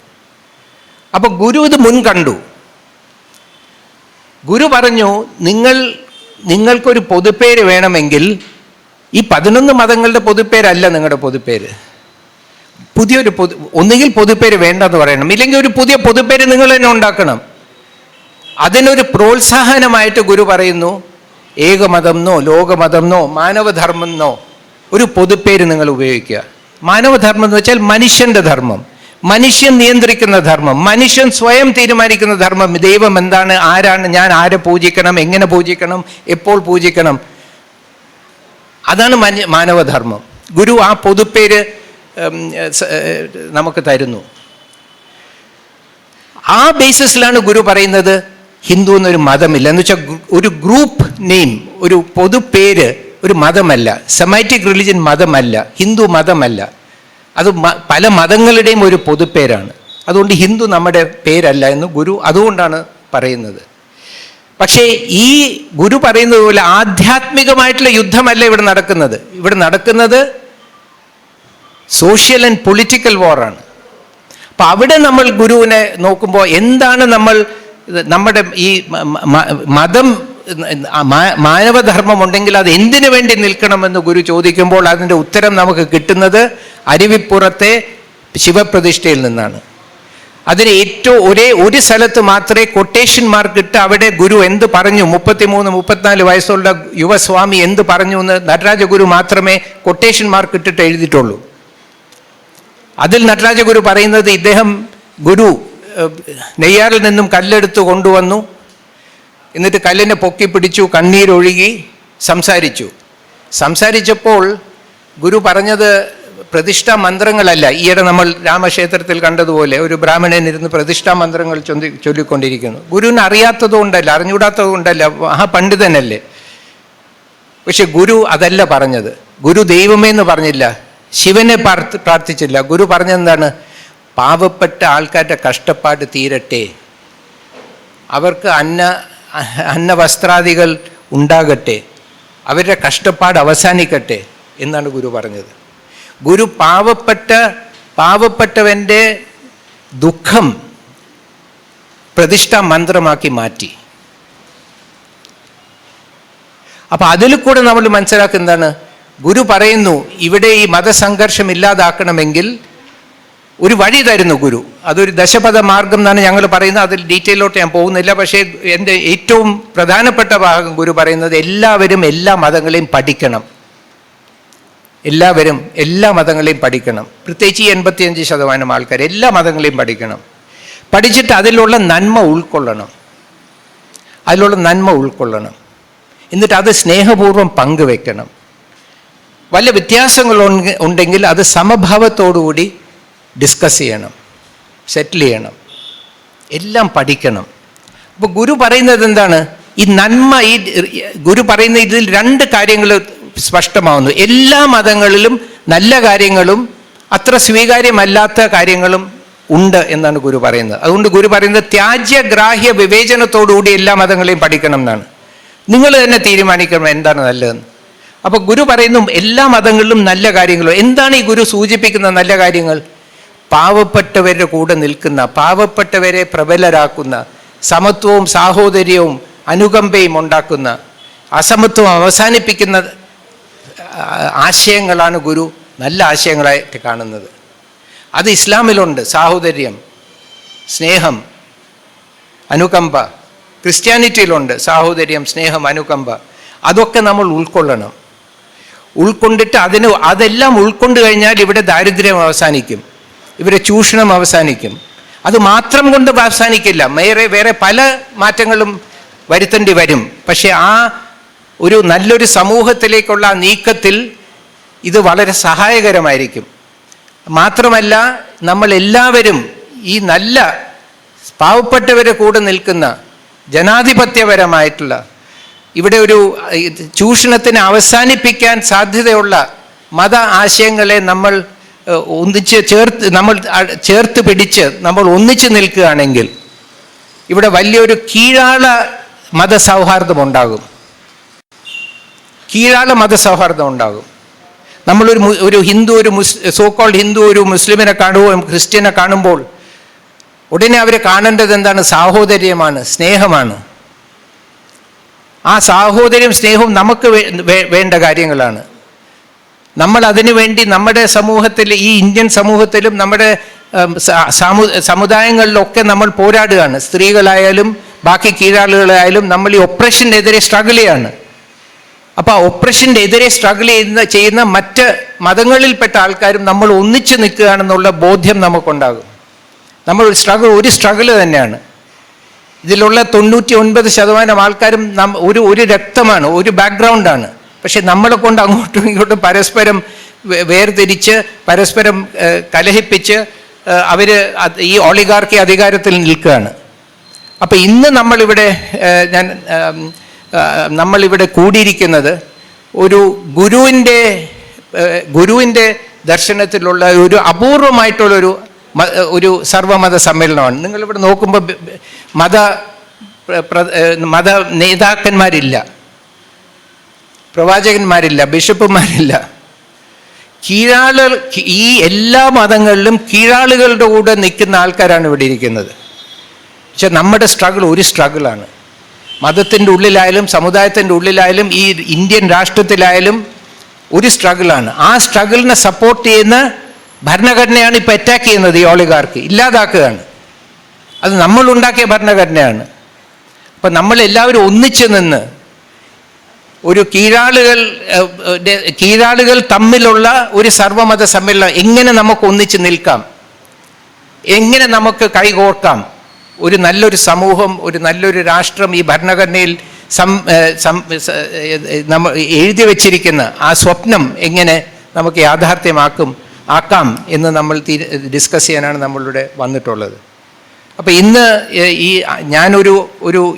അപ്പോൾ ഗുരു ഇത് മുൻകണ്ടു. ഗുരു പറഞ്ഞു, നിങ്ങൾക്കൊരു പൊതുപ്പേര് വേണമെങ്കിൽ ഈ 11 മതങ്ങളുടെ പൊതുപ്പേരല്ല നിങ്ങളുടെ പൊതുപ്പേര്. പുതിയൊരു ഒന്നുകിൽ പൊതുപ്പേര് വേണ്ടെന്ന് പറയണം, ഇല്ലെങ്കിൽ ഒരു പുതിയ പൊതുപ്പേര് നിങ്ങൾ തന്നെ ഉണ്ടാക്കണം. അതിനൊരു പ്രോത്സാഹനമായിട്ട് ഗുരു പറയുന്നു, ഏകമതമെന്നോ ലോകമതമെന്നോ മാനവധർമ്മെന്നോ ഒരു പൊതുപ്പേര് നിങ്ങൾ ഉപയോഗിക്കുക. മാനവധർമ്മം എന്ന് വെച്ചാൽ മനുഷ്യൻ്റെ ധർമ്മം, മനുഷ്യൻ നിയന്ത്രിക്കുന്ന ധർമ്മം, മനുഷ്യൻ സ്വയം തീരുമാനിക്കുന്ന ധർമ്മം. ദൈവം എന്താണ്, ആരാണ്, ഞാൻ ആരെ പൂജിക്കണം, എങ്ങനെ പൂജിക്കണം, എപ്പോൾ പൂജിക്കണം, അതാണ് മാനവധർമ്മം. ഗുരു ആ പൊതുപ്പേര് നമുക്ക് തരുന്നു. ആ ബേസിസിലാണ് ഗുരു പറയുന്നത് ഹിന്ദു എന്നൊരു മതമില്ല. എന്ന് വെച്ചാൽ ഒരു ഗ്രൂപ്പ് നെയിം, ഒരു പൊതുപ്പേര് ഒരു മതമല്ല. സെമൈറ്റിക് റിലിജൻ മതമല്ല, ഹിന്ദു മതമല്ല. അത് പല മതങ്ങളുടെയും ഒരു പൊതുപ്പേരാണ്. അതുകൊണ്ട് ഹിന്ദു നമ്മുടെ പേരല്ല എന്ന് ഗുരു അതുകൊണ്ടാണ് പറയുന്നത്. പക്ഷേ ഈ ഗുരു പറയുന്നത് പോലെ ആധ്യാത്മികമായിട്ടുള്ള യുദ്ധമല്ല ഇവിടെ നടക്കുന്നത്. ഇവിടെ നടക്കുന്നത് സോഷ്യൽ ആൻഡ് പൊളിറ്റിക്കൽ വാറാണ്. അപ്പം അവിടെ നമ്മൾ ഗുരുവിനെ നോക്കുമ്പോൾ എന്താണ് നമ്മുടെ ഈ മതം, മാനവധർമ്മം ഉണ്ടെങ്കിൽ അത് എന്തിനു വേണ്ടി നിൽക്കണമെന്ന് ഗുരു ചോദിക്കുമ്പോൾ അതിൻ്റെ ഉത്തരം നമുക്ക് കിട്ടുന്നത് അരുവിപ്പുറത്തെ ശിവപ്രതിഷ്ഠയിൽ നിന്നാണ്. അതിന് ഒരു സ്ഥലത്ത് മാത്രമേ കൊട്ടേഷൻ മാർക്ക് ഇട്ട് അവിടെ ഗുരു എന്ത് പറഞ്ഞു, 33-34 വയസ്സുള്ള യുവസ്വാമി എന്ത് പറഞ്ഞു എന്ന് നടരാജ ഗുരു മാത്രമേ കൊട്ടേഷൻ മാർക്ക് ഇട്ടിട്ട് എഴുതിയിട്ടുള്ളൂ. അതിൽ നടരാജ ഗുരു പറയുന്നത്, ഗുരു നെയ്യാറിൽ നിന്നും കല്ലെടുത്ത് കൊണ്ടുവന്നു, എന്നിട്ട് കല്ലിനെ പൊക്കി പിടിച്ചു, കണ്ണീരൊഴുകി സംസാരിച്ചപ്പോൾ ഗുരു പറഞ്ഞത് പ്രതിഷ്ഠാ മന്ത്രങ്ങളല്ല. ഈയിടെ നമ്മൾ രാമക്ഷേത്രത്തിൽ കണ്ടതുപോലെ ഒരു ബ്രാഹ്മണൻ ഇരുന്ന് പ്രതിഷ്ഠാ മന്ത്രങ്ങൾ ചൊല്ലിക്കൊണ്ടിരിക്കുന്നു. ഗുരുവിന് അറിയാത്തത് കൊണ്ടല്ല, അറിഞ്ഞുകൂടാത്തത് കൊണ്ടല്ല, ആ പണ്ഡിതനല്ലേ. പക്ഷെ ഗുരു അതല്ല പറഞ്ഞത്. ഗുരു ദൈവമേന്ന് പറഞ്ഞില്ല, ശിവനെ പ്രാർത്ഥിച്ചില്ല. ഗുരു പറഞ്ഞെന്താണ്, പാവപ്പെട്ട ആൾക്കാരുടെ കഷ്ടപ്പാട് തീരട്ടെ, അവർക്ക് അന്നവസ്ത്രാദികൾ ഉണ്ടാകട്ടെ, അവരുടെ കഷ്ടപ്പാട് അവസാനിക്കട്ടെ എന്നാണ് ഗുരു പറഞ്ഞത്. ഗുരു പാവപ്പെട്ടവൻ്റെ ദുഃഖം പ്രതിഷ്ഠാ മന്ത്രമാക്കി മാറ്റി. അപ്പം അതിൽ കൂടെ നമ്മൾ മനസ്സിലാക്കുന്നതാണ്, ഗുരു പറയുന്നു ഇവിടെ ഈ മതസംഘർഷം ഇല്ലാതാക്കണമെങ്കിൽ ഒരു വഴി തരുന്നു ഗുരു. അതൊരു ദശപഥ മാർഗം എന്നാണ് ഞങ്ങൾ പറയുന്നത്. അതിൽ ഡീറ്റെയിലോട്ട് ഞാൻ പോകുന്നില്ല. പക്ഷേ എൻ്റെ ഏറ്റവും പ്രധാനപ്പെട്ട ഭാഗം ഗുരു പറയുന്നത്, എല്ലാവരും എല്ലാ മതങ്ങളെയും പഠിക്കണം. എല്ലാവരും എല്ലാ മതങ്ങളെയും പഠിക്കണം. പ്രത്യേകിച്ച് ഈ 85% ആൾക്കാർ എല്ലാ മതങ്ങളെയും പഠിക്കണം. പഠിച്ചിട്ട് അതിലുള്ള നന്മ ഉൾക്കൊള്ളണം. എന്നിട്ട് അത് സ്നേഹപൂർവ്വം പങ്കുവെക്കണം. വല്ല വ്യത്യാസങ്ങൾ ഉണ്ടെങ്കിൽ അത് സമഭാവത്തോടുകൂടി ഡിസ്കസ് ചെയ്യണം, സെറ്റിൽ ചെയ്യണം, എല്ലാം പഠിക്കണം. അപ്പോൾ ഗുരു പറയുന്നത് എന്താണ്? ഈ നന്മ, ഈ ഗുരു പറയുന്ന ഇതിൽ രണ്ട് കാര്യങ്ങൾ സ്പഷ്ടമാവുന്നു. എല്ലാ മതങ്ങളിലും നല്ല കാര്യങ്ങളും അത്ര സ്വീകാര്യമല്ലാത്ത കാര്യങ്ങളും ഉണ്ട് എന്നാണ് ഗുരു പറയുന്നത്. അതുകൊണ്ട് ഗുരു പറയുന്നത് ത്യാജ്യഗ്രാഹ്യ വിവേചനത്തോടുകൂടി എല്ലാ മതങ്ങളെയും പഠിക്കണം എന്നാണ്. നിങ്ങൾ തന്നെ തീരുമാനിക്കണം എന്താണ് നല്ലതെന്ന്. അപ്പോൾ ഗുരു പറയുന്നു എല്ലാ മതങ്ങളിലും നല്ല കാര്യങ്ങളും. എന്താണ് ഈ ഗുരു സൂചിപ്പിക്കുന്ന നല്ല കാര്യങ്ങൾ? പാവപ്പെട്ടവരുടെ കൂടെ നിൽക്കുന്ന, പാവപ്പെട്ടവരെ പ്രബലരാക്കുന്ന, സമത്വവും സാഹോദര്യവും അനുകമ്പയും ഉണ്ടാക്കുന്ന, അസമത്വം അവസാനിപ്പിക്കുന്ന ആശയങ്ങളാണ് ഗുരു നല്ല ആശയങ്ങളായിട്ട് കാണുന്നത്. അത് ഇസ്ലാമിലുണ്ട്. സാഹോദര്യം, സ്നേഹം, അനുകമ്പ. ക്രിസ്ത്യാനിറ്റിയിലുണ്ട് സാഹോദര്യം, സ്നേഹം, അനുകമ്പ. അതൊക്കെ നമ്മൾ ഉൾക്കൊള്ളണം. ഉൾക്കൊണ്ടിട്ട് അതെല്ലാം ഉൾക്കൊണ്ട് കഴിഞ്ഞാൽ ഇവിടെ ദാരിദ്ര്യം അവസാനിക്കും, ഇവരെ ചൂഷണം അവസാനിക്കും. അത് മാത്രം കൊണ്ട് അവസാനിക്കില്ല, വേറെ പല മാറ്റങ്ങളും വരുത്തേണ്ടി വരും. പക്ഷെ ആ ഒരു നല്ലൊരു സമൂഹത്തിലേക്കുള്ള നീക്കത്തിൽ ഇത് വളരെ സഹായകരമായിരിക്കും. മാത്രമല്ല, നമ്മളെല്ലാവരും ഈ നല്ല പാവപ്പെട്ടവരെ കൂടെ നിൽക്കുന്ന ജനാധിപത്യപരമായിട്ടുള്ള, ഇവിടെ ഒരു ചൂഷണത്തിന് അവസാനിപ്പിക്കാൻ സാധ്യതയുള്ള മത ആശയങ്ങളെ നമ്മൾ ചേർത്ത് പിടിച്ച് നമ്മൾ ഒന്നിച്ചു നിൽക്കുകയാണെങ്കിൽ ഇവിടെ വലിയൊരു കീഴാള മതസൗഹാർദ്ദം ഉണ്ടാകും. നമ്മളൊരു ഹിന്ദു, സോക്കോൾഡ് ഹിന്ദു ഒരു മുസ്ലിമിനെ കാണുമ്പോൾ, ക്രിസ്ത്യനെ കാണുമ്പോൾ ഉടനെ അവരെ കാണേണ്ടത് എന്താണ്? സാഹോദര്യമാണ്, സ്നേഹമാണ്. ആ സാഹോദര്യം, സ്നേഹവും നമുക്ക് വേണ്ട കാര്യങ്ങളാണ്. നമ്മൾ അതിനു വേണ്ടി നമ്മുടെ സമൂഹത്തിൽ, ഈ ഇന്ത്യൻ സമൂഹത്തിലും നമ്മുടെ സമുദായങ്ങളിലൊക്കെ നമ്മൾ പോരാടുകയാണ്. സ്ത്രീകളായാലും ബാക്കി കീഴാളുകളായാലും നമ്മൾ ഈ ഒപ്രഷനെതിരെ സ്ട്രഗിൾ ചെയ്യാണ്. അപ്പോൾ ആ ഒപ്രഷൻ്റെ എതിരെ സ്ട്രഗിൾ ചെയ്യുന്ന മറ്റ് മതങ്ങളിൽപ്പെട്ട ആൾക്കാരും നമ്മൾ ഒന്നിച്ചു നിൽക്കുകയാണെന്നുള്ള ബോധ്യം നമുക്കുണ്ടാകും. ഒരു സ്ട്രഗിൾ തന്നെയാണ്. ഇതിലുള്ള 99% ആൾക്കാരും ഒരു രക്തമാണ്, ഒരു ബാക്ക്ഗ്രൗണ്ടാണ്. പക്ഷെ നമ്മളെ കൊണ്ട് അങ്ങോട്ടും ഇങ്ങോട്ടും പരസ്പരം വേർതിരിച്ച്, പരസ്പരം കലഹിപ്പിച്ച് അവർ ഈ ഒളിഗാർക്കി അധികാരത്തിൽ നിൽക്കുകയാണ്. അപ്പം ഇന്ന് നമ്മളിവിടെ കൂടിയിരിക്കുന്നത് ഒരു ഗുരുവിൻ്റെ ദർശനത്തിലുള്ള ഒരു അപൂർവമായിട്ടുള്ളൊരു സർവമത സമ്മേളനമാണ്. നിങ്ങളിവിടെ നോക്കുമ്പോൾ മത നേതാക്കന്മാരില്ല, പ്രവാചകന്മാരില്ല, ബിഷപ്പുമാരില്ല. ഈ എല്ലാ മതങ്ങളിലും കീഴാളുകളുടെ കൂടെ നിൽക്കുന്ന ആൾക്കാരാണ് ഇവിടെ ഇരിക്കുന്നത്. പക്ഷെ നമ്മുടെ ഒരു സ്ട്രഗിളാണ്. മതത്തിൻ്റെ ഉള്ളിലായാലും സമുദായത്തിൻ്റെ ഉള്ളിലായാലും ഈ ഇന്ത്യൻ രാഷ്ട്രത്തിലായാലും ഒരു സ്ട്രഗിളാണ്. ആ സ്ട്രഗിളിനെ സപ്പോർട്ട് ചെയ്യുന്ന ഭരണഘടനയാണ് ഇപ്പോൾ അറ്റാക്ക് ചെയ്യുന്നത്. ഈ ഓളിഗാർക്കി ഇല്ലാതാക്കുകയാണ്. അത് നമ്മളുണ്ടാക്കിയ ഭരണഘടനയാണ്. അപ്പം നമ്മളെല്ലാവരും ഒന്നിച്ചു നിന്ന് ഒരു കീഴാളുകൾ തമ്മിലുള്ള ഒരു സർവമത സമ്മേളനം എങ്ങനെ നമുക്ക് ഒന്നിച്ച് നിൽക്കാം, എങ്ങനെ നമുക്ക് കൈകോർക്കാം, ഒരു നല്ലൊരു സമൂഹം, ഒരു നല്ലൊരു രാഷ്ട്രം ഈ ഭരണഘടനയിൽ എഴുതി വച്ചിരിക്കുന്ന ആ സ്വപ്നം എങ്ങനെ നമുക്ക് ആക്കാം എന്ന് നമ്മൾ ഡിസ്കസ് ചെയ്യാനാണ് നമ്മളിവിടെ വന്നിട്ടുള്ളത്. അപ്പോൾ ഇന്ന് ഞാനൊരു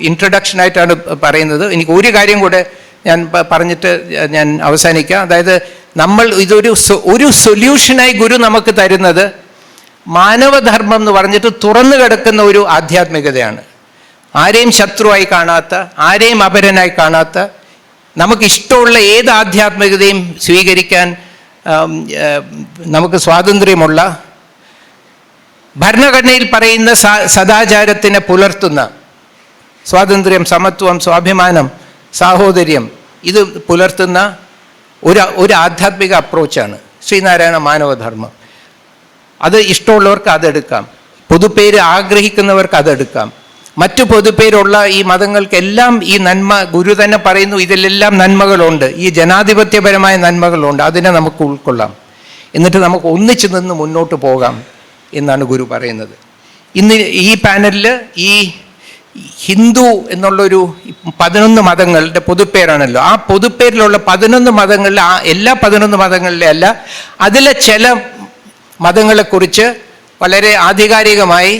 ഇൻട്രഡക്ഷനായിട്ടാണ് പറയുന്നത്. എനിക്ക് ഒരു കാര്യം കൂടെ ഞാൻ പറഞ്ഞിട്ട് ഞാൻ അവസാനിക്കാം. അതായത് ഇതൊരു സൊല്യൂഷനായി ഗുരു നമുക്ക് തരുന്നത് മാനവധർമ്മം എന്ന് പറഞ്ഞിട്ട് തുറന്നു കിടക്കുന്ന ഒരു ആധ്യാത്മികതയാണ്. ആരെയും ശത്രുവായി കാണാത്ത, ആരെയും അപരനായി കാണാത്ത, നമുക്കിഷ്ടമുള്ള ഏത് ആധ്യാത്മികതയും സ്വീകരിക്കാൻ നമുക്ക് സ്വാതന്ത്ര്യമുള്ള, ഭരണഘടനയിൽ പറയുന്ന സദാചാരത്തിനെ പുലർത്തുന്ന, സ്വാതന്ത്ര്യം, സമത്വം, സ്വാഭിമാനം, സാഹോദര്യം ഇത് പുലർത്തുന്ന ഒരു ആധ്യാത്മിക അപ്രോച്ചാണ് ശ്രീനാരായണ മാനവധർമ്മം. അത് ഇഷ്ടമുള്ളവർക്ക് അതെടുക്കാം, പൊതുപ്പേര് ആഗ്രഹിക്കുന്നവർക്ക് അതെടുക്കാം. മറ്റു പൊതുപ്പേരുള്ള ഈ മതങ്ങൾക്കെല്ലാം ഈ നന്മ ഗുരു തന്നെ പറയുന്നു, ഇതിലെല്ലാം നന്മകളുണ്ട്, ഈ ജനാധിപത്യപരമായ നന്മകളുണ്ട്, അതിനെ നമുക്ക് ഉൾക്കൊള്ളാം, എന്നിട്ട് നമുക്ക് ഒന്നിച്ചു നിന്ന് മുന്നോട്ട് പോകാം എന്നാണ് ഗുരു പറയുന്നത്. ഇന്ന് ഈ പാനലിൽ ഹിന്ദു എന്നുള്ളൊരു 11 മതങ്ങളുടെ പൊതുപ്പേരാണല്ലോ. ആ പൊതുപ്പേരിലുള്ള 11 മതങ്ങളിൽ എല്ലാ 11 മതങ്ങളിലെ അല്ല, അതിലെ ചില മതങ്ങളെക്കുറിച്ച് വളരെ ആധികാരികമായി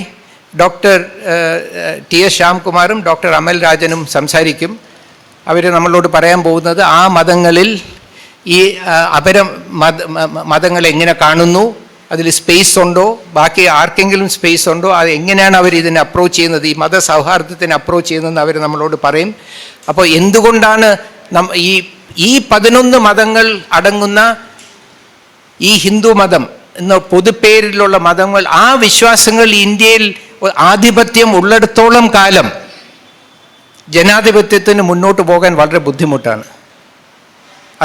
ഡോക്ടർ ടി.എസ്. ശ്യാംകുമാറും ഡോക്ടർ അമൽ രാജനും സംസാരിക്കും. അവർ നമ്മളോട് പറയാൻ പോകുന്നത് ആ മതങ്ങളിൽ ഈ മതങ്ങൾ എങ്ങനെ കാണുന്നു, അതിൽ സ്പേസ് ഉണ്ടോ, ബാക്കി ആർക്കെങ്കിലും സ്പേസ് ഉണ്ടോ, അത് എങ്ങനെയാണ് അവർ ഇതിനെ അപ്രോച്ച് ചെയ്യുന്നത്, ഈ മതസൗഹാർദ്ദത്തിനെ അപ്രോച്ച് ചെയ്യുന്നതെന്ന് അവർ നമ്മളോട് പറയും. അപ്പോൾ എന്തുകൊണ്ടാണ് ഈ 11 മതങ്ങൾ അടങ്ങുന്ന ഈ ഹിന്ദു മതം എന്ന പൊതുപ്പേരിലുള്ള മതങ്ങൾ, ആ വിശ്വാസങ്ങൾ ഇന്ത്യയിൽ ആധിപത്യം ഉള്ളിടത്തോളം കാലം ജനാധിപത്യത്തിന് മുന്നോട്ട് പോകാൻ വളരെ ബുദ്ധിമുട്ടാണ്,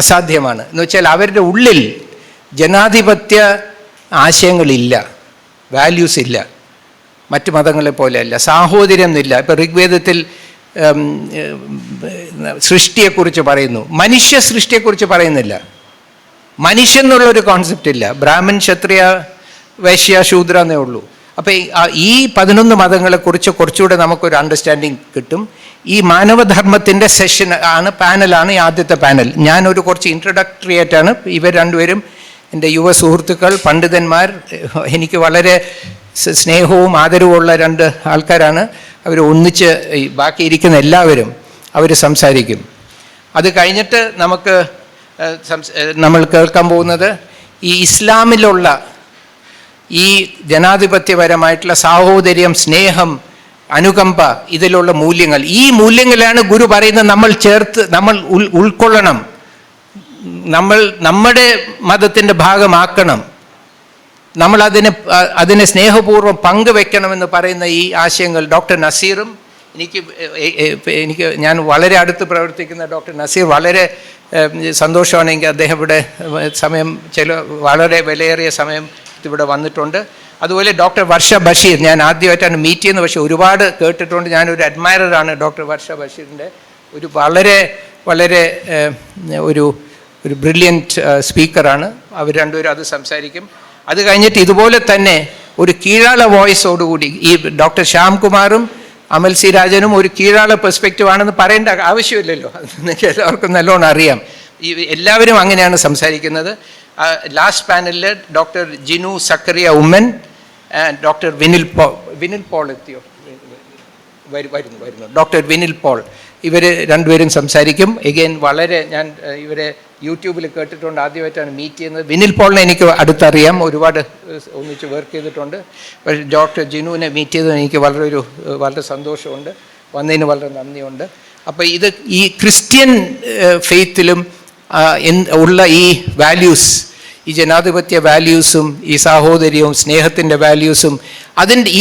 അസാധ്യമാണ്. എന്ന് വെച്ചാൽ അവരുടെ ഉള്ളിൽ ജനാധിപത്യ ആശയങ്ങളില്ല, വാല്യൂസ് ഇല്ല, മറ്റു മതങ്ങളെ പോലെയല്ല, സാഹോദര്യം ഇല്ല. ഇപ്പം ഋഗ്വേദത്തിൽ സൃഷ്ടിയെക്കുറിച്ച് പറയുന്നു, മനുഷ്യ സൃഷ്ടിയെക്കുറിച്ച് പറയുന്നില്ല. മനുഷ്യൻ എന്നുള്ളൊരു കോൺസെപ്റ്റ് ഇല്ല. ബ്രാഹ്മൺ, ക്ഷത്രിയ, വൈശ്യ, ശൂദ്ര എന്നേ ഉള്ളൂ. അപ്പോൾ ഈ 11 മതങ്ങളെക്കുറിച്ച് കുറച്ചുകൂടെ നമുക്കൊരു അണ്ടർസ്റ്റാൻഡിങ് കിട്ടും. ഈ മാനവധർമ്മത്തിൻ്റെ സെഷൻ ആണ്, പാനലാണ് ഈ ആദ്യത്തെ പാനൽ. ഞാനൊരു കുറച്ച് ഇൻട്രൊഡക്ടറി ആയിട്ടാണ്, ഇവർ രണ്ടുപേരും എൻ്റെ യുവ സുഹൃത്തുക്കൾ, പണ്ഡിതന്മാർ, എനിക്ക് വളരെ സ്നേഹവും ആദരവുമുള്ള 2 ആൾക്കാരാണ്. അവർ ഒന്നിച്ച് ബാക്കി ഇരിക്കുന്ന എല്ലാവരും അവർ സംസാരിക്കും. അത് കഴിഞ്ഞിട്ട് നമ്മൾ കേൾക്കാൻ പോകുന്നത് ഈ ഇസ്ലാമിലുള്ള ഈ ജനാധിപത്യപരമായിട്ടുള്ള സാഹോദര്യം, സ്നേഹം, അനുകമ്പ, ഇതിലുള്ള മൂല്യങ്ങൾ, ഈ മൂല്യങ്ങളാണ് ഗുരു പറയുന്നത് നമ്മൾ ഉൾക്കൊള്ളണം, നമ്മൾ നമ്മുടെ മതത്തിൻ്റെ ഭാഗമാക്കണം, നമ്മൾ അതിനെ സ്നേഹപൂർവ്വം പങ്കുവെക്കണമെന്ന് പറയുന്ന ഈ ആശയങ്ങൾ ഡോക്ടർ നസീറും ഞാൻ വളരെ അടുത്ത് പ്രവർത്തിക്കുന്ന ഡോക്ടർ നസീർ, വളരെ സന്തോഷമാണ് എനിക്ക് അദ്ദേഹം ഇവിടെ വളരെ വിലയേറിയ സമയം ഇവിടെ വന്നിട്ടുണ്ട്. അതുപോലെ ഡോക്ടർ വർഷ ബഷീർ, ഞാൻ ആദ്യമായിട്ടാണ് മീറ്റ് ചെയ്യുന്നത്, പക്ഷേ ഒരുപാട് കേട്ടിട്ടുണ്ട്. ഞാനൊരു അഡ്മയറാണ് ഡോക്ടർ വർഷ ബഷീറിൻ്റെ. ഒരു വളരെ ഒരു ബ്രില്യൻറ്റ് സ്പീക്കറാണ്. അവർ രണ്ടുപേരും അത് സംസാരിക്കും. അത് കഴിഞ്ഞിട്ട് ഇതുപോലെ തന്നെ ഒരു കീഴാള വോയിസോടുകൂടി ഈ ഡോക്ടർ ശ്യാംകുമാറും അമൽ സി രാജനും ഒരു കീഴാള പെർസ്പെക്റ്റീവ് ആണെന്ന് പറയേണ്ട ആവശ്യമില്ലല്ലോ, അത് എല്ലാവർക്കും നല്ലോണം അറിയാം. എല്ലാവരും അങ്ങനെയാണ് സംസാരിക്കുന്നത്. ലാസ്റ്റ് പാനലിൽ ഡോക്ടർ ജിനു സക്കറിയ ഉമ്മൻ, ഡോക്ടർ വിനിൽ പോൾ എത്തിയോ, വരുന്നു ഡോക്ടർ വിനിൽ പോൾ, ഇവർ രണ്ടുപേരും സംസാരിക്കും. എഗെയിൻ ഞാൻ ഇവരെ യൂട്യൂബിൽ കേട്ടിട്ടുണ്ട്, ആദ്യമായിട്ടാണ് മീറ്റ് ചെയ്യുന്നത്. വിനിൽ പോളിനെ എനിക്ക് അടുത്തറിയാം, ഒരുപാട് ഒന്നിച്ച് വർക്ക് ചെയ്തിട്ടുണ്ട്. പക്ഷേ ഡോക്ടർ ജിനുവിനെ മീറ്റ് ചെയ്തത് എനിക്ക് വളരെ സന്തോഷമുണ്ട്, വന്നതിന് വളരെ നന്ദിയുണ്ട്. അപ്പോൾ ഈ ക്രിസ്ത്യൻ ഫെയ്ത്തിലും ഉള്ള ഈ വാല്യൂസ്, ഈ ജനാധിപത്യ വാല്യൂസും ഈ സാഹോദര്യവും സ്നേഹത്തിൻ്റെ വാല്യൂസും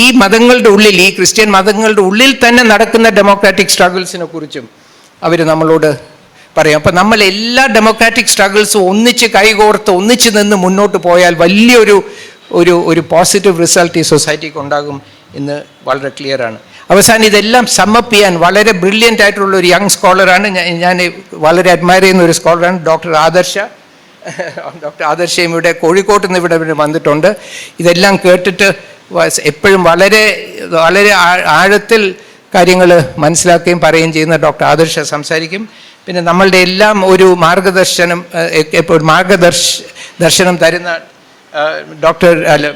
ഈ മതങ്ങളുടെ ഉള്ളിൽ, ഈ ക്രിസ്ത്യൻ മതങ്ങളുടെ ഉള്ളിൽ തന്നെ നടക്കുന്ന ഡെമോക്രാറ്റിക് സ്ട്രഗിൾസിനെ കുറിച്ചും അവർ നമ്മളോട് പറയാം. അപ്പം നമ്മൾ എല്ലാ ഡെമോക്രാറ്റിക് സ്ട്രഗിൾസും ഒന്നിച്ച് കൈകോർത്ത് ഒന്നിച്ച് നിന്ന് മുന്നോട്ട് പോയാൽ വലിയൊരു പോസിറ്റീവ് റിസൾട്ട് ഈ സൊസൈറ്റിക്ക് ഉണ്ടാകും എന്ന് വളരെ ക്ലിയറാണ്. അവസാനം ഇതെല്ലാം സമ്മപ്പ് ചെയ്യാൻ വളരെ ബ്രില്യൻ്റ് ആയിട്ടുള്ള ഒരു യങ് സ്കോളറാണ്, ഞാൻ വളരെ അഡ്മയർ ചെയ്യുന്ന ഒരു സ്കോളറാണ് ഡോക്ടർ ആദർശ. ഡോക്ടർ ആദർശയും ഇവിടെ കോഴിക്കോട്ട് നിന്ന് ഇവിടെ വന്നിട്ടുണ്ട്. ഇതെല്ലാം കേട്ടിട്ട് എപ്പോഴും വളരെ ആഴത്തിൽ കാര്യങ്ങൾ മനസ്സിലാക്കുകയും പറയുകയും ചെയ്യുന്ന ഡോക്ടർ ആദർശ സംസാരിക്കും. പിന്നെ നമ്മളുടെ എല്ലാം ഒരു മാർഗദർശനം തരുന്ന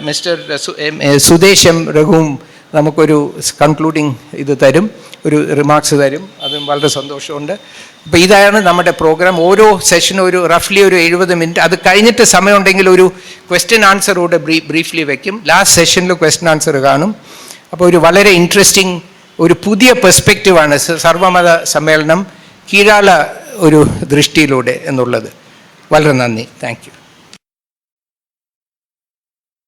മിസ്റ്റർ സുദേശ് എം രഘുവും നമുക്കൊരു കൺക്ലൂഡിങ് തരും, ഒരു റിമാർക്സ് തരും. അതും വളരെ സന്തോഷമുണ്ട്. അപ്പോൾ ഇതാണ് നമ്മുടെ പ്രോഗ്രാം. ഓരോ സെഷനും റഫ്ലി 70 മിനിറ്റ്. അത് കഴിഞ്ഞിട്ട് സമയമുണ്ടെങ്കിൽ ഒരു ക്വസ്റ്റ്യൻ ആൻസർ കൂടെ ബ്രീഫ്ലി വയ്ക്കും. ലാസ്റ്റ് സെഷനിൽ ക്വസ്റ്റ്യൻ ആൻസർ കാണും. അപ്പോൾ വളരെ ഇൻട്രസ്റ്റിംഗ്, ഒരു പുതിയ പെർസ്പെക്റ്റീവാണ് സർവമത സമ്മേളനം കീഴാള ഒരു ദൃഷ്ടിയിലൂടെ എന്നുള്ളത്. വളരെ നന്ദി. Thank you.